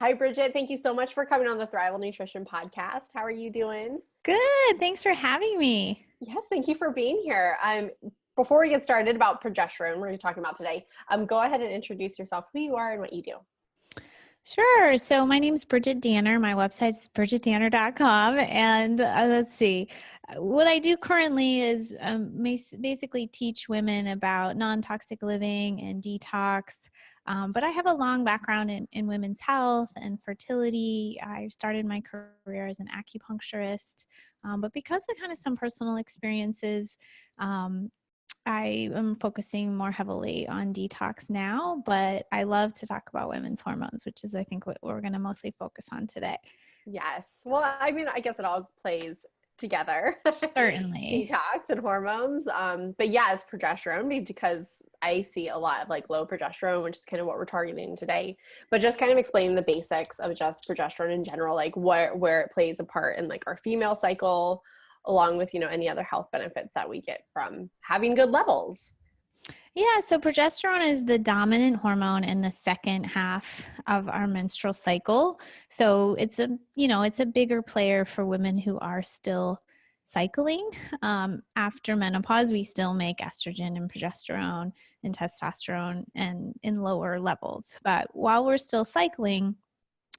Hi, Bridget. Thank you so much for coming on the Thrival Nutrition podcast. How are you doing? Good. Thanks for having me. Yes, thank you for being here. Before we get started about progesterone, we're talking about today, go ahead and introduce yourself, who you are and what you do. Sure. So my name is Bridgit Danner. My website is bridgitdanner.com. And let's see, what I do currently is basically teach women about non-toxic living and detox. But I have a long background in women's health and fertility. I started my career as an acupuncturist. But because of kind of some personal experiences, I am focusing more heavily on detox now, but I love to talk about women's hormones, which is, I think, what we're going to mostly focus on today. Yes. Well, I mean, I guess it all plays together. Certainly. Detox and hormones. But yes, progesterone, because I see a lot of like low progesterone, which is kind of what we're targeting today. But just kind of explaining the basics of just progesterone in general, like where it plays a part in like our female cycle, along with, any other health benefits that we get from having good levels. Yeah, so progesterone is the dominant hormone in the second half of our menstrual cycle. So it's a bigger player for women who are still cycling. After menopause, we still make estrogen and progesterone and testosterone and in lower levels. But while we're still cycling,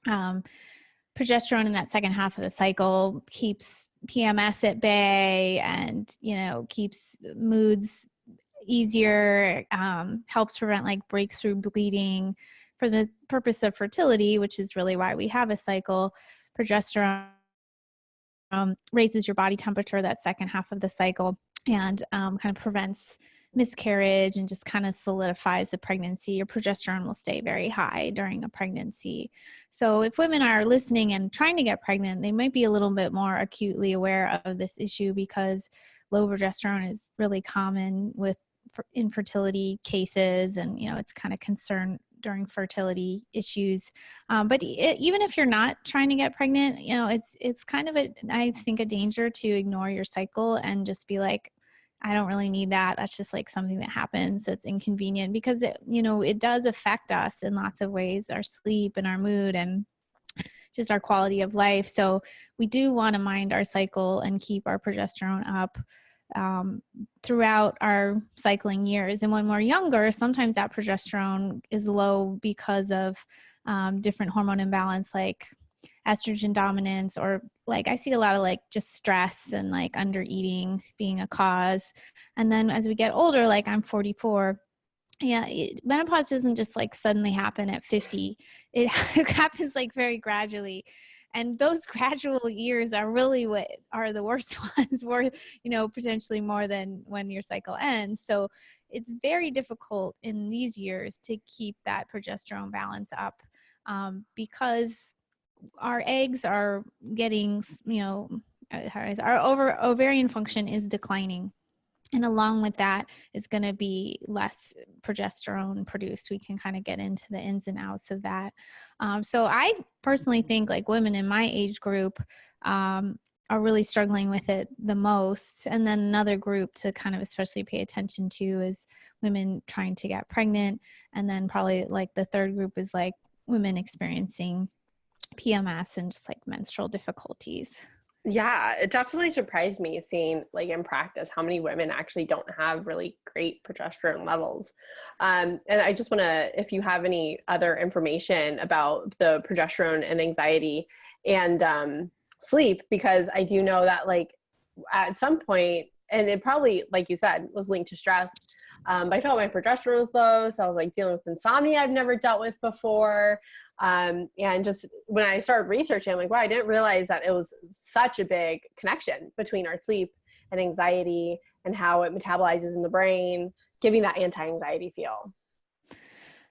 progesterone in that second half of the cycle keeps PMS at bay and, keeps moods easier, helps prevent like breakthrough bleeding for the purpose of fertility, which is really why we have a cycle. Progesterone raises your body temperature that second half of the cycle and kind of prevents miscarriage and just kind of solidifies the pregnancy. Your progesterone will stay very high during a pregnancy. So if women are listening and trying to get pregnant, they might be a little bit more acutely aware of this issue because low progesterone is really common with infertility cases, and it's kind of concern during fertility issues. But even if you're not trying to get pregnant, it's kind of I think a danger to ignore your cycle and just be like, I don't really need that. That's just like something that happens that's inconvenient, because it does affect us in lots of ways, our sleep and our mood and just our quality of life. So we do want to mind our cycle and keep our progesterone up throughout our cycling years. And when we're younger, sometimes that progesterone is low because of different hormone imbalance, like estrogen dominance, or like I see a lot of like just stress and like under eating being a cause. And then as we get older, like I'm 44, menopause doesn't just like suddenly happen at 50. It happens like very gradually. And those gradual years are really what are the worst ones, worth, potentially more than when your cycle ends. So it's very difficult in these years to keep that progesterone balance up because our eggs are getting, our ovarian function is declining. And along with that is going to be less progesterone produced. We can kind of get into the ins and outs of that. So I personally think like women in my age group are really struggling with it the most. And then another group to kind of especially pay attention to is women trying to get pregnant. And then probably like the third group is like women experiencing PMS and just like menstrual difficulties. Yeah, it definitely surprised me seeing like in practice how many women actually don't have really great progesterone levels. And I just want to, if you have any other information about the progesterone and anxiety and sleep, because I do know that like at some point, and it probably, like you said, was linked to stress. But I felt my progesterone was low. So I was like dealing with insomnia I've never dealt with before. And just when I started researching, I'm like, wow, I didn't realize that it was such a big connection between our sleep and anxiety and how it metabolizes in the brain, giving that anti-anxiety feel.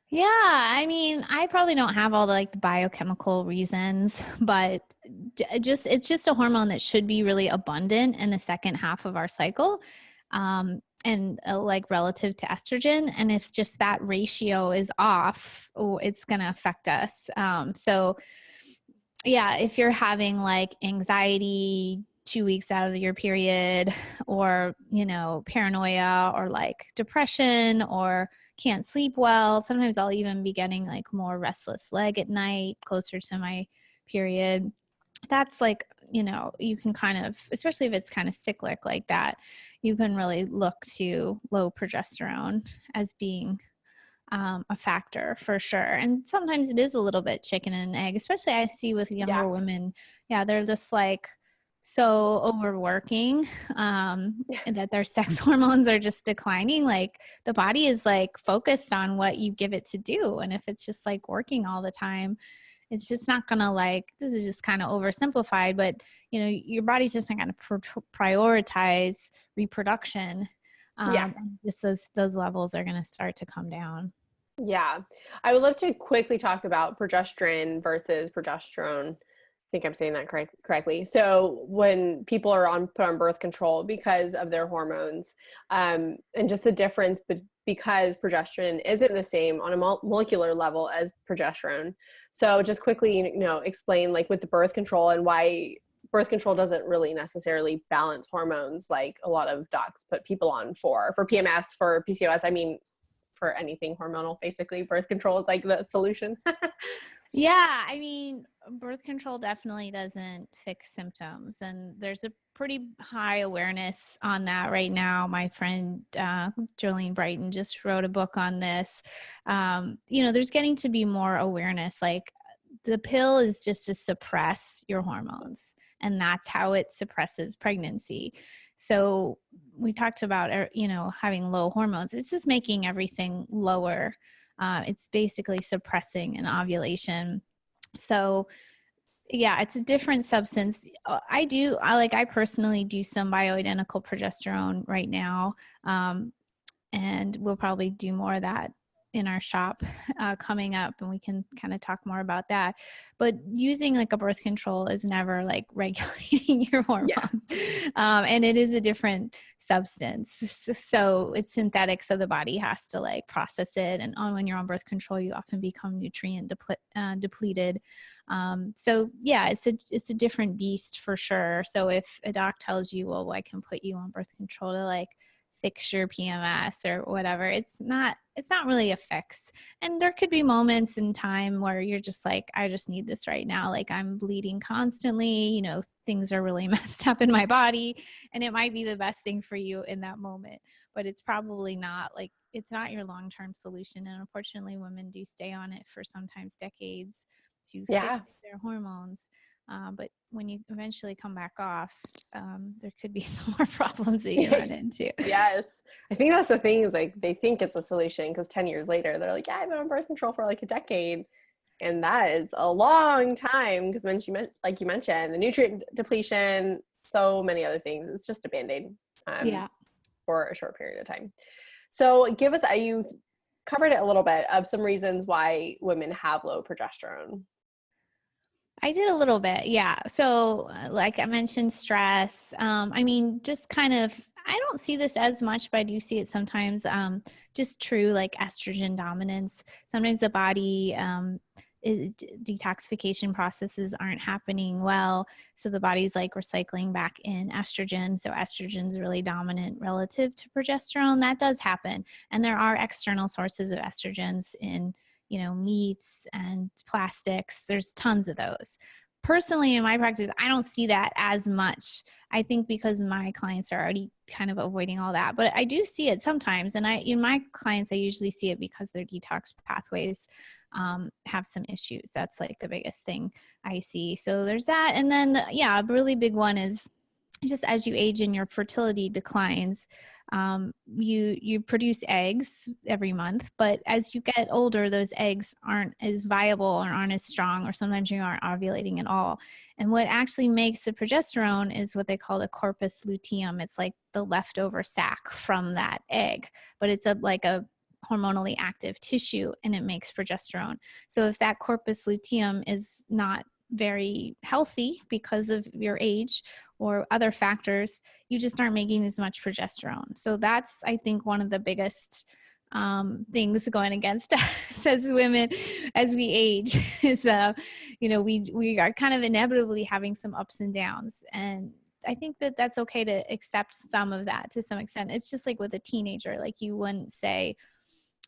Yeah, I mean, I probably don't have all the like the biochemical reasons, but it's just a hormone that should be really abundant in the second half of our cycle. And like relative to estrogen. And if just that ratio is off, it's going to affect us. So yeah, if you're having like anxiety 2 weeks out of your period, or, paranoia, or like depression, or, can't sleep well. Sometimes I'll even be getting like more restless leg at night, closer to my period. That's like, you know, you can kind of, especially if it's kind of cyclic like that, you can really look to low progesterone as being a factor for sure. And sometimes it is a little bit chicken and egg, especially I see with younger women. Yeah, they're just like so overworking and that their sex hormones are just declining. Like the body is like focused on what you give it to do. And if it's just like working all the time, it's just not gonna, like, this is just kind of oversimplified, but you know, your body's just not gonna prioritize reproduction. And just those levels are gonna start to come down. Yeah. I would love to quickly talk about progesterone versus progesterone. I think I'm saying that correctly. So when people are put on birth control because of their hormones, and just the difference, because progesterone isn't the same on a molecular level as progesterone. So just quickly, you know, explain like with the birth control and why birth control doesn't really necessarily balance hormones like a lot of docs put people on for PMS, for PCOS. I mean, for anything hormonal, basically birth control is like the solution. Yeah, I mean, birth control definitely doesn't fix symptoms, and there's a pretty high awareness on that right now. My friend Jolene Brighton just wrote a book on this. You know, there's getting to be more awareness. Like the pill is just to suppress your hormones, and that's how it suppresses pregnancy. So we talked about, you know, having low hormones. It's just making everything lower. It's basically suppressing an ovulation. So yeah, it's a different substance. I personally do some bioidentical progesterone right now. And we'll probably do more of that in our shop coming up, and we can kind of talk more about that. But using like a birth control is never like regulating your hormones. And it is a different substance. So it's synthetic, so the body has to like process it. And when you're on birth control, you often become nutrient depleted. So yeah, it's a different beast for sure. So if a doc tells you, well, I can put you on birth control to like fix your PMS or whatever, it's not really a fix. And there could be moments in time where you're just like, I just need this right now. Like I'm bleeding constantly, you know, things are really messed up in my body, and it might be the best thing for you in that moment, but it's probably not, like, it's not your long-term solution. And unfortunately, women do stay on it for sometimes decades to fix their hormones. But when you eventually come back off, there could be some more problems that you run into. Yes. I think that's the thing, is like they think it's a solution because 10 years later, they're like, yeah, I've been on birth control for like a decade. And that is a long time because when like you mentioned, the nutrient depletion, so many other things, it's just a Band-Aid for a short period of time. So give us, you covered it a little bit, of some reasons why women have low progesterone. I did a little bit. Yeah. So like I mentioned, stress. I mean, just kind of, I don't see this as much, but I do see it sometimes. Just true, like estrogen dominance. Sometimes the body, detoxification processes aren't happening well. So the body's like recycling back in estrogen. So estrogen's really dominant relative to progesterone. That does happen. And there are external sources of estrogens in, you know, meats and plastics. There's tons of those. Personally, in my practice, I don't see that as much. I think because my clients are already kind of avoiding all that, but I do see it sometimes. And in my clients, I usually see it because their detox pathways have some issues. That's like the biggest thing I see. So there's that. And then, a really big one is just as you age and your fertility declines, you produce eggs every month, but as you get older, those eggs aren't as viable or aren't as strong, or sometimes you aren't ovulating at all. And what actually makes the progesterone is what they call the corpus luteum. It's like the leftover sac from that egg, but it's like a hormonally active tissue, and it makes progesterone. So if that corpus luteum is not very healthy because of your age or other factors, you just aren't making as much progesterone. So that's, I think, one of the biggest things going against us as women as we age is, we are kind of inevitably having some ups and downs. And I think that that's okay to accept some of that to some extent. It's just like with a teenager, like you wouldn't say,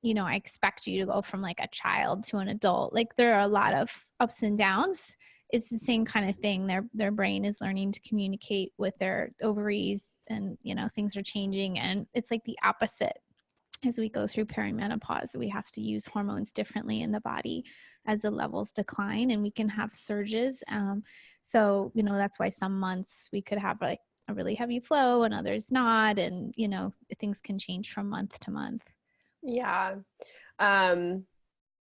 I expect you to go from like a child to an adult. Like there are a lot of ups and downs. It's the same kind of thing. Their brain is learning to communicate with their ovaries, and things are changing, and it's like the opposite. As we go through perimenopause, we have to use hormones differently in the body as the levels decline, and we can have surges. So that's why some months we could have like a really heavy flow and others not, and things can change from month to month. Yeah. Um,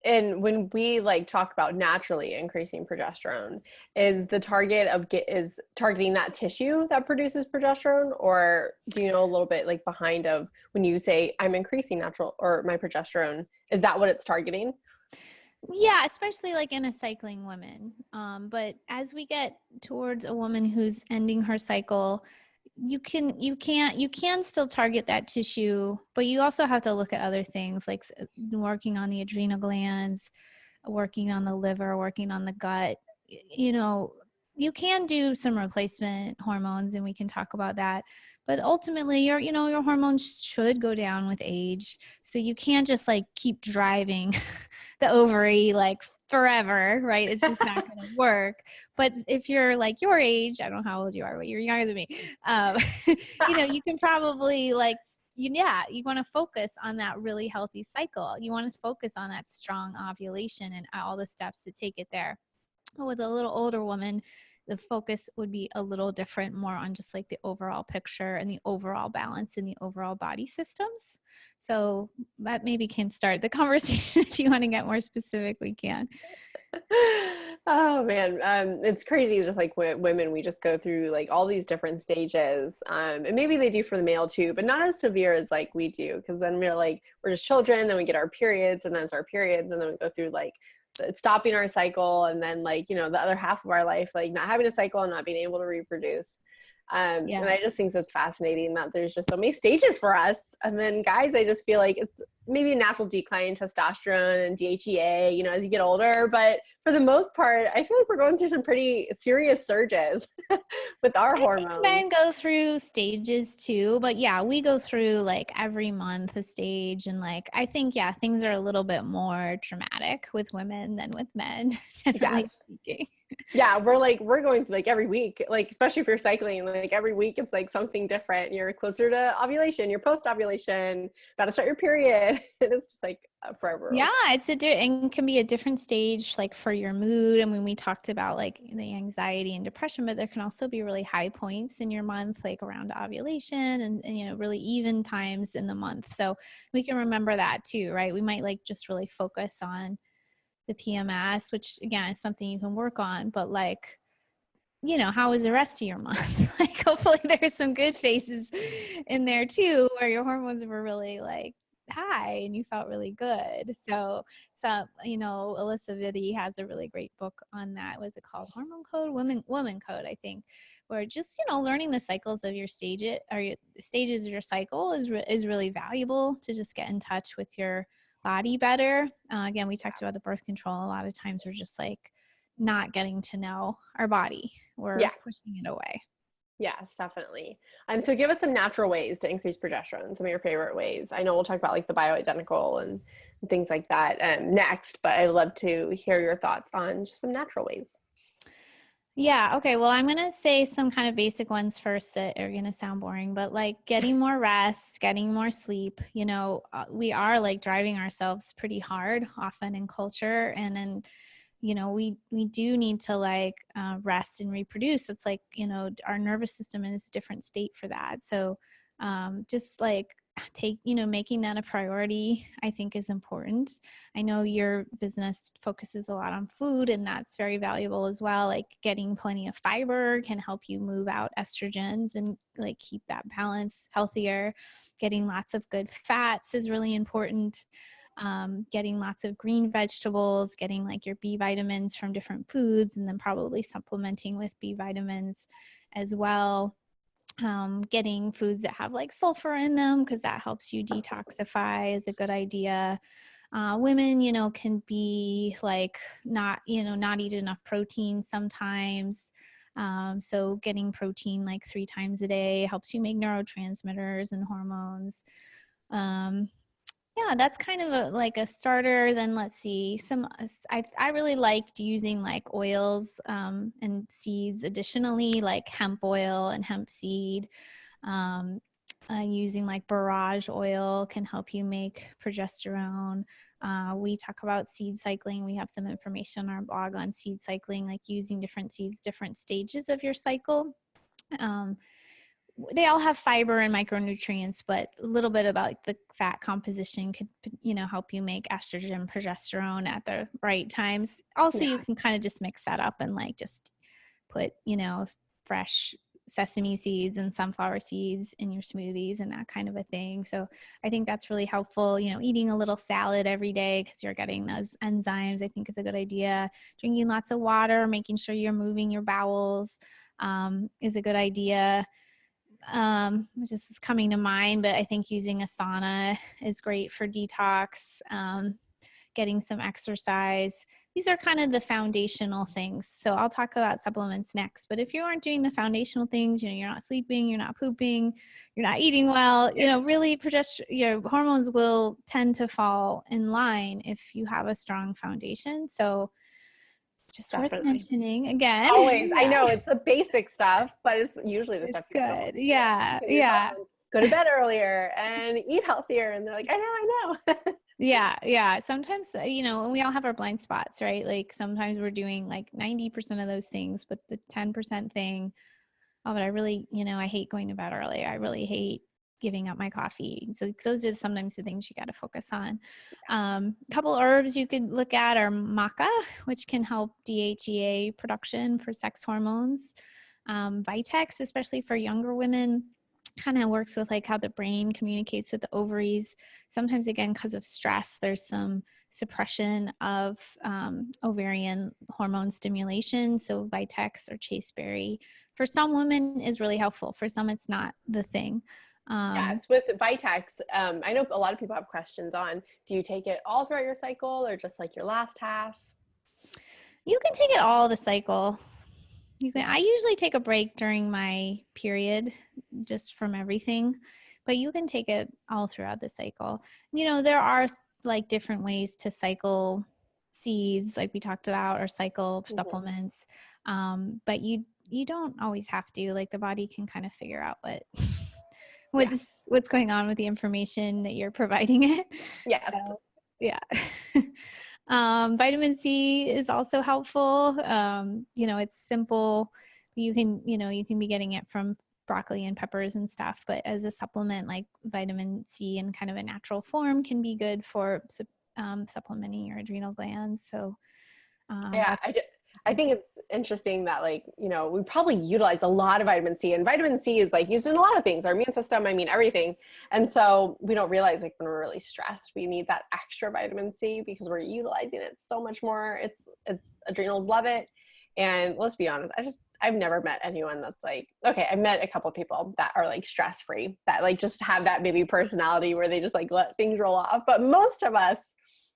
and when we like talk about naturally increasing progesterone, is the target is targeting that tissue that produces progesterone, or do you know a little bit like behind of when you say I'm increasing natural or my progesterone, is that what it's targeting? Yeah, especially like in a cycling woman. But as we get towards a woman who's ending her cycle, you can still target that tissue, but you also have to look at other things like working on the adrenal glands, working on the liver, working on the gut. You can do some replacement hormones, and we can talk about that. But ultimately, your hormones should go down with age. So you can't just like keep driving the ovary like forever, right? It's just not going to work. But if you're like your age, I don't know how old you are, but you're younger than me. You can probably like, you want to focus on that really healthy cycle. You want to focus on that strong ovulation and all the steps to take it there. With a little older woman, the focus would be a little different, more on just like the overall picture and the overall balance in the overall body systems. So that maybe can start the conversation. If you want to get more specific, we can. Oh man, it's crazy. Just like women, we just go through like all these different stages, and maybe they do for the male too, but not as severe as like we do. Because then we're just children, then we get our periods, and then it's our periods, and then we go through like stopping our cycle, and then like the other half of our life, like not having a cycle and not being able to reproduce. And I just think it's fascinating that there's just so many stages for us. And then guys, I just feel like it's maybe a natural decline in testosterone and DHEA, as you get older. But for the most part, I feel like we're going through some pretty serious surges with our hormones. Men go through stages too, but yeah, we go through like every month a stage. And like, I think, yeah, things are a little bit more traumatic with women than with men, generally speaking. Yeah, we're going through like every week, like especially if you're cycling, like every week it's like something different. You're closer to ovulation, you're post ovulation, about to start your period. It's just like forever. Yeah, and can be a different stage like for your mood. And when we talked about like the anxiety and depression, but there can also be really high points in your month, like around ovulation and really even times in the month. So we can remember that too, right? We might like just really focus on the PMS, which again is something you can work on, but like, how was the rest of your month? Like hopefully there's some good phases in there too, where your hormones were really like high and you felt really good. So Alyssa Vitti has a really great book on that. Was it called Hormone Code? Woman Code, I think, where just, learning the cycles of your stages of your cycle is really valuable to just get in touch with your body better. Again, we talked about the birth control. A lot of times we're just like not getting to know our body. We're pushing it away. Yes, definitely. So give us some natural ways to increase progesterone, some of your favorite ways. I know we'll talk about like the bioidentical and things like that next, but I'd love to hear your thoughts on just some natural ways. Yeah. Okay. Well, I'm going to say some kind of basic ones first that are going to sound boring, but like getting more rest, getting more sleep. We are like driving ourselves pretty hard often in culture. And then, we do need to like rest and reproduce. It's like, our nervous system is a different state for that. So just like making that a priority, I think is important. I know your business focuses a lot on food, and that's very valuable as well. Like getting plenty of fiber can help you move out estrogens and like keep that balance healthier. Getting lots of good fats is really important. Getting lots of green vegetables, getting like your B vitamins from different foods, and then probably supplementing with B vitamins as well. Getting foods that have like sulfur in them, because that helps you detoxify, is a good idea. Women, can be like not eat enough protein sometimes. So getting protein like 3 times a day helps you make neurotransmitters and hormones. Yeah, that's kind of like a starter. Then let's see, I really liked using like oils and seeds additionally, like hemp oil and hemp seed. Um, Using like borage oil can help you make progesterone. We talk about seed cycling. We have some information on our blog on seed cycling, like using different seeds, different stages of your cycle. They all have fiber and micronutrients, but a little bit about the fat composition could, help you make estrogen, progesterone at the right times. Also, you can kind of just mix that up and like just put, fresh sesame seeds and sunflower seeds in your smoothies and that kind of a thing. So I think that's really helpful. Eating a little salad every day because you're getting those enzymes, I think is a good idea. Drinking lots of water, making sure you're moving your bowels is a good idea. This is coming to mind, but I think using a sauna is great for detox, getting some exercise. These are kind of the foundational things. So I'll talk about supplements next, but if you aren't doing the foundational things, you're not sleeping, you're not pooping, you're not eating well, really hormones will tend to fall in line if you have a strong foundation. So just worth mentioning again. Always. Yeah. I know it's the basic stuff, but it's usually the stuff good. Yeah. Go to bed earlier and eat healthier. And they're like, I know. Yeah. Sometimes, we all have our blind spots, right? Like sometimes we're doing like 90% of those things, but the 10% thing, but I really, I hate going to bed early. I really hate giving up my coffee. So those are sometimes the things you got to focus on. A couple herbs you could look at are maca, which can help DHEA production for sex hormones. Vitex, especially for younger women, kind of works with like how the brain communicates with the ovaries. Sometimes, again, because of stress, there's some suppression of ovarian hormone stimulation. So Vitex or chasteberry for some women is really helpful. For some, it's not the thing. It's with Vitex. I know a lot of people have questions on, do you take it all throughout your cycle or just like your last half? You can take it all the cycle. I usually take a break during my period just from everything, but you can take it all throughout the cycle. There are like different ways to cycle seeds, like we talked about, or cycle supplements. But you don't always have to. Like the body can kind of figure out what's going on with the information that you're providing it. Yeah. So, yeah. Vitamin C is also helpful. It's simple. You can be getting it from broccoli and peppers and stuff, but as a supplement, like vitamin C in kind of a natural form can be good for supplementing your adrenal glands. So, I think it's interesting that we probably utilize a lot of vitamin C, and vitamin C is like used in a lot of things, our immune system, everything. And so we don't realize like when we're really stressed, we need that extra vitamin C because we're utilizing it so much more. It's adrenals love it. And let's be honest, I've never met anyone that's like, okay, I've met a couple of people that are like stress-free, that like just have that maybe personality where they just like let things roll off. But most of us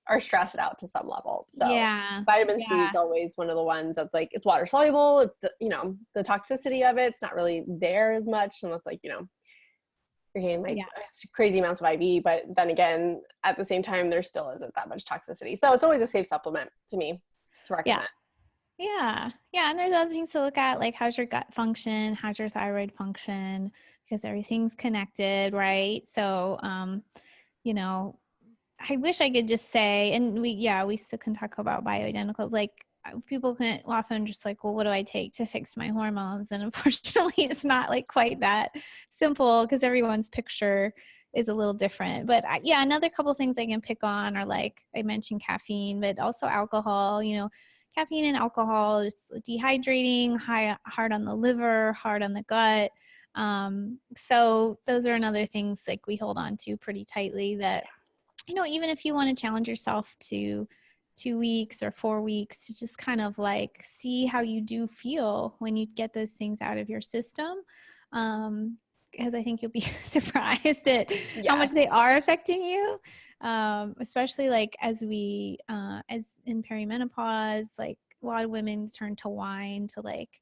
are stressed out to some level. So vitamin C is always one of the ones that's like, it's water soluble. It's, the toxicity of it's not really there as much unless you're getting crazy amounts of IV. But then again, at the same time, there still isn't that much toxicity. So it's always a safe supplement to me to recommend. Yeah. And there's other things to look at, like how's your gut function? How's your thyroid function? Because everything's connected, right? So, I wish I could just say, and we still can talk about bioidentical. Like people can often just like, well, what do I take to fix my hormones? And unfortunately, it's not like quite that simple because everyone's picture is a little different. But another couple things I can pick on are like I mentioned caffeine, but also alcohol. Caffeine and alcohol is dehydrating, hard on the liver, hard on the gut. So those are another things like we hold on to pretty tightly that, even if you want to challenge yourself to 2 weeks or 4 weeks to just kind of like see how you do feel when you get those things out of your system. Because I think you'll be surprised at how much they are affecting you. Especially like as in perimenopause, like a lot of women turn to wine to like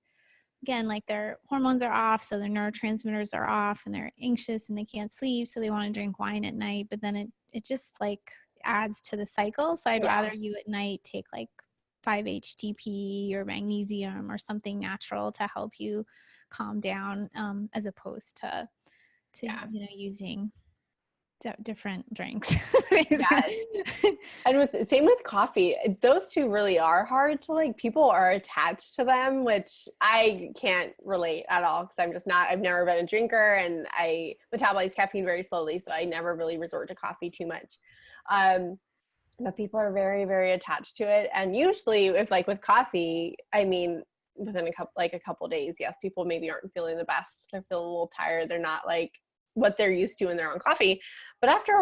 again, like their hormones are off, so their neurotransmitters are off, and they're anxious and they can't sleep, so they want to drink wine at night. But then it just like adds to the cycle. So I'd rather you at night take like 5-HTP or magnesium or something natural to help you calm down, as opposed to using different drinks. Yeah. And same with coffee. Those two really are hard to like, people are attached to them, which I can't relate at all because I've never been a drinker, and I metabolize caffeine very slowly. So I never really resort to coffee too much. But people are very, very attached to it. And usually if like with coffee, I mean, within a couple days, yes, people maybe aren't feeling the best. They're feeling a little tired. They're not like what they're used to when they're on coffee. But after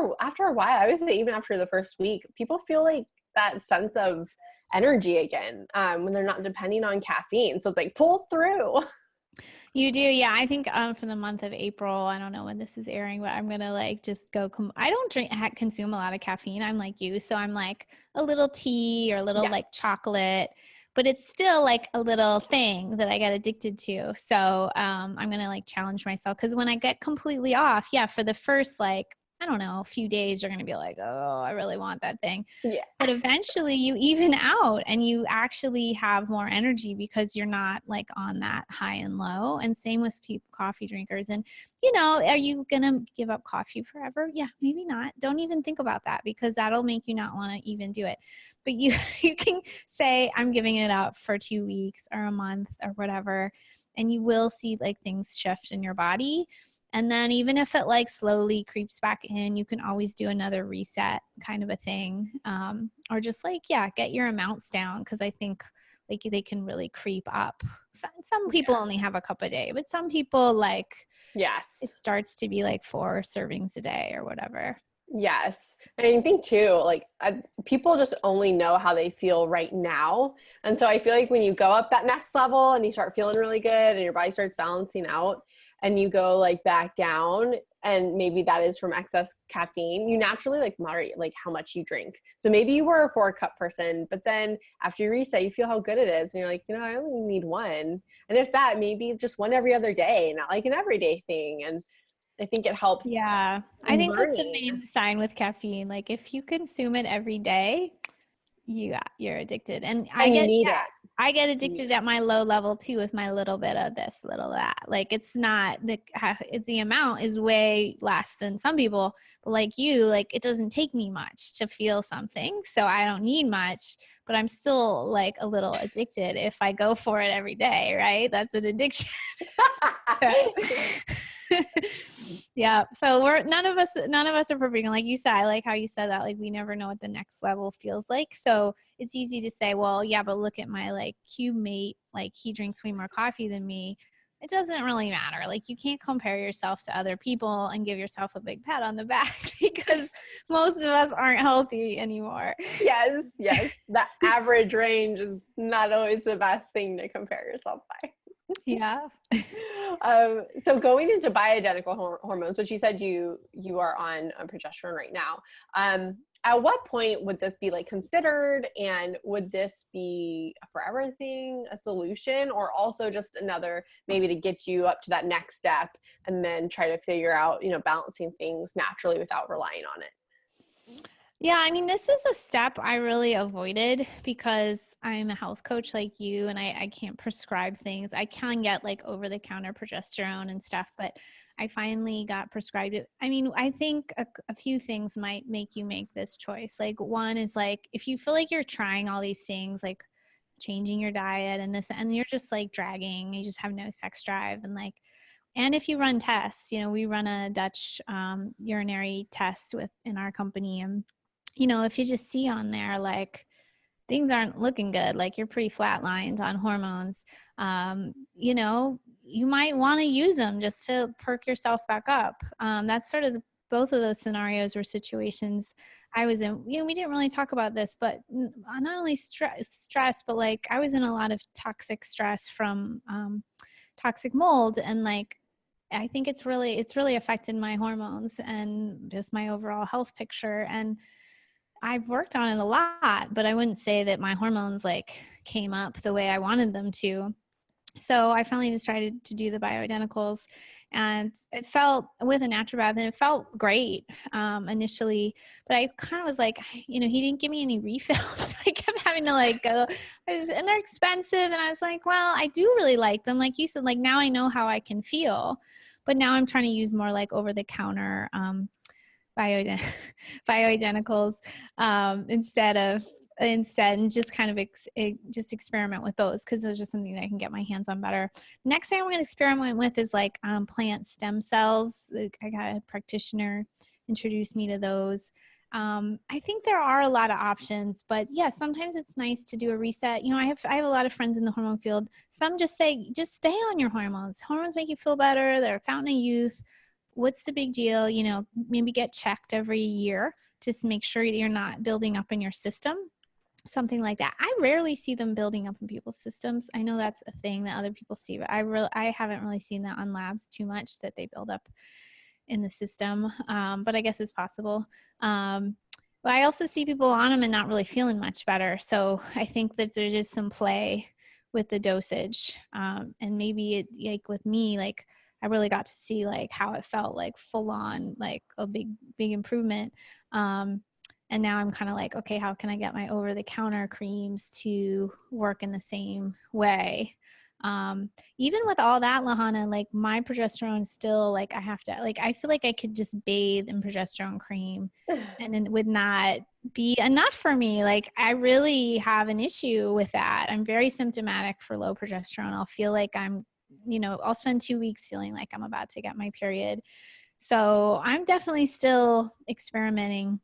a while, I would say even after the first week, people feel like that sense of energy again, when they're not depending on caffeine. So it's like, pull through. You do. Yeah. I think for the month of April, I don't know when this is airing, but I'm going to like just go, I don't consume a lot of caffeine. I'm like you. So I'm like a little tea or a little like chocolate, but it's still like a little thing that I get addicted to. So I'm going to like challenge myself, because when I get completely off, for the first like, I don't know, a few days, you're going to be like, oh, I really want that thing. Yeah. But eventually you even out and you actually have more energy because you're not like on that high and low. And same with coffee drinkers. And, are you going to give up coffee forever? Yeah, maybe not. Don't even think about that, because that'll make you not want to even do it. But you can say, I'm giving it up for 2 weeks or a month or whatever. And you will see like things shift in your body. And then even if it like slowly creeps back in, you can always do another reset kind of a thing. Or just like, get your amounts down. Because I think like they can really creep up. Some people only have a cup a day, but some people like, it starts to be like 4 servings a day or whatever. Yes. And I think too, like people just only know how they feel right now. And so I feel like when you go up that next level and you start feeling really good and your body starts balancing out, and you go like back down, and maybe that is from excess caffeine, you naturally like moderate like how much you drink. So maybe you were a 4-cup person, but then after you reset, you feel how good it is. And you're like, I only need 1. And if that, maybe just 1 every other day, not like an everyday thing. And I think it helps. Yeah. I think that's the main sign with caffeine. Like if you consume it every day, you're addicted. And I get addicted at my low level too, with my little bit of this, little that. Like it's not the amount is way less than some people, but like you, like it doesn't take me much to feel something. So I don't need much, but I'm still like a little addicted if I go for it every day, right? That's an addiction. Yeah. So none of us are perfect. And like you said, I like how you said that, like we never know what the next level feels like. So it's easy to say, well, yeah, but look at my like cube mate, like he drinks way more coffee than me. It doesn't really matter. Like you can't compare yourself to other people and give yourself a big pat on the back, because most of us aren't healthy anymore. Yes. The average range is not always the best thing to compare yourself by. Yeah. So going into bioidentical hormones, which you said you are on progesterone right now, at what point would this be like considered, and would this be a forever thing, a solution, or also just another maybe to get you up to that next step and then try to figure out, balancing things naturally without relying on it? Yeah, I mean, this is a step I really avoided because I'm a health coach like you, and I can't prescribe things. I can get like over-the-counter progesterone and stuff, but I finally got prescribed it. I mean, I think a few things might make you make this choice. Like one is like, if you feel like you're trying all these things, like changing your diet and this, and you're just like dragging, you just have no sex drive, and if you run tests, we run a Dutch urinary test in our company, and if you just see on there, like things aren't looking good, like you're pretty flat lines on hormones, you might want to use them just to perk yourself back up. That's sort of both of those scenarios or situations I was in. We didn't really talk about this, but not only stress, but like I was in a lot of toxic stress from toxic mold, and like I think it's really affected my hormones and just my overall health picture. And I've worked on it a lot, but I wouldn't say that my hormones like came up the way I wanted them to. So I finally decided to do the bioidenticals, and it felt with a naturopath, and it felt great initially, but I kind of was like, he didn't give me any refills. I kept having to like go, and they're expensive. And I was like, well, I do really like them. Like you said, like now I know how I can feel, but now I'm trying to use more like over the counter bioidenticals instead, and just kind of just experiment with those, because those are something that I can get my hands on better. Next thing I'm going to experiment with is like plant stem cells. I got a practitioner introduce me to those. I think there are a lot of options, but yeah, sometimes it's nice to do a reset. I have a lot of friends in the hormone field. Some just say, just stay on your hormones. Hormones make you feel better. They're a fountain of youth. What's the big deal? Maybe get checked every year to make sure you're not building up in your system. Something like that. I rarely see them building up in people's systems. I know that's a thing that other people see, but I haven't really seen that on labs too much, that they build up in the system. But I guess it's possible. But I also see people on them and not really feeling much better. So I think that there's just some play with the dosage. And maybe it, like with me, like I really got to see like how it felt, like full on, like a big improvement. And now I'm kind of like, okay, how can I get my over-the-counter creams to work in the same way? Even with all that, Lahana, like my progesterone still, like I have to, like, I feel like I could just bathe in progesterone cream and it would not be enough for me. Like I really have an issue with that. I'm very symptomatic for low progesterone. I'll feel like I'll spend 2 weeks feeling like I'm about to get my period. So I'm definitely still experimenting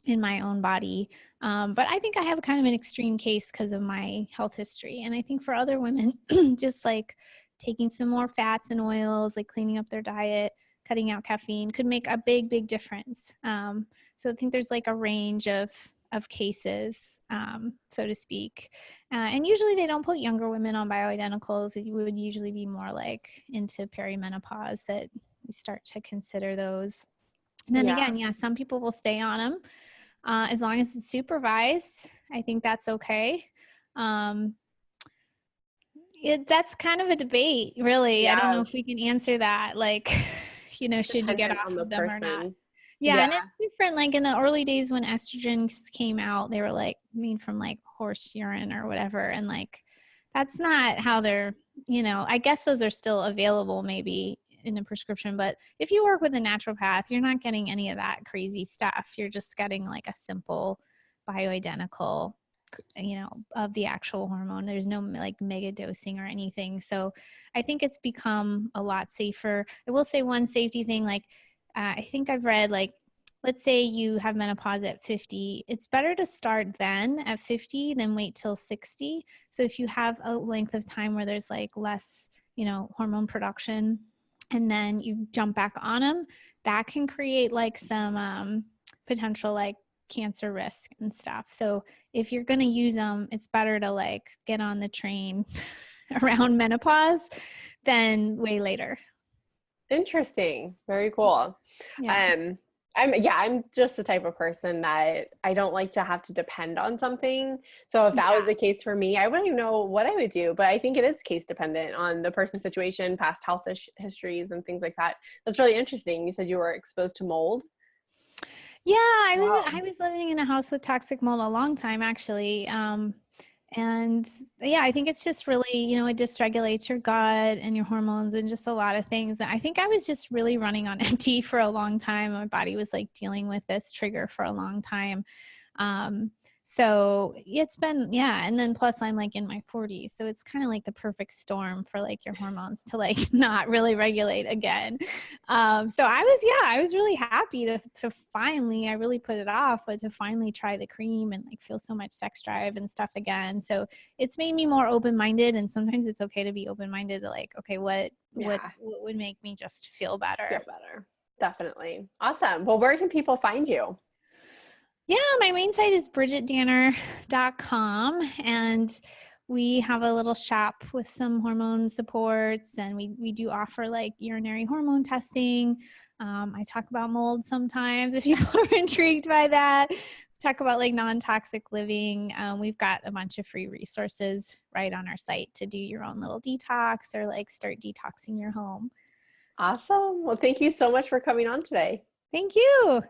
in my own body. But I think I have kind of an extreme case because of my health history. And I think for other women, just like taking some more fats and oils, like cleaning up their diet, cutting out caffeine could make a big, big difference. So I think there's like a range of cases, so to speak. And usually they don't put younger women on bioidenticals. It would usually be more like into perimenopause that we start to consider those. And then again, yeah, some people will stay on them. As long as it's supervised, I think that's okay. That's kind of a debate, really. I don't know if we can answer that. Like, should you get off of them or not? Yeah, and it's different. Like in the early days when estrogens came out, they were like made from like horse urine or whatever. And like, that's not how they're, I guess those are still available maybe in a prescription, but if you work with a naturopath, you're not getting any of that crazy stuff. You're just getting like a simple bioidentical, of the actual hormone. There's no like mega dosing or anything. So I think it's become a lot safer. I will say one safety thing, like I think I've read, like, let's say you have menopause at 50, it's better to start then at 50 than wait till 60. So if you have a length of time where there's like less, hormone production, and then you jump back on them, that can create like some potential like cancer risk and stuff. So if you're going to use them, it's better to like get on the train around menopause than way later. Interesting. Very cool. Yeah. I'm just the type of person that I don't like to have to depend on something. So if that was the case for me, I wouldn't even know what I would do. But I think it is case dependent on the person's situation, past health histories and things like that. That's really interesting. You said you were exposed to mold. Yeah, I was living in a house with toxic mold a long time, actually. And yeah, I think it's just really, it dysregulates your gut and your hormones and just a lot of things. I think I was just really running on empty for a long time. My body was like dealing with this trigger for a long time. So it's been, and then plus I'm like in my 40s. So it's kind of like the perfect storm for like your hormones to like not really regulate again. So I was really happy to finally, I really put it off, but to finally try the cream and like feel so much sex drive and stuff again. So it's made me more open-minded, and sometimes it's okay to be open-minded to like, okay, what would make me just feel better? Definitely. Awesome. Well, where can people find you? Yeah, my main site is bridgitdanner.com, and we have a little shop with some hormone supports, and we do offer like urinary hormone testing. I talk about mold sometimes if people are intrigued by that. talk about like non-toxic living, we've got a bunch of free resources right on our site to do your own little detox or like start detoxing your home. Awesome. Well, thank you so much for coming on today. Thank you.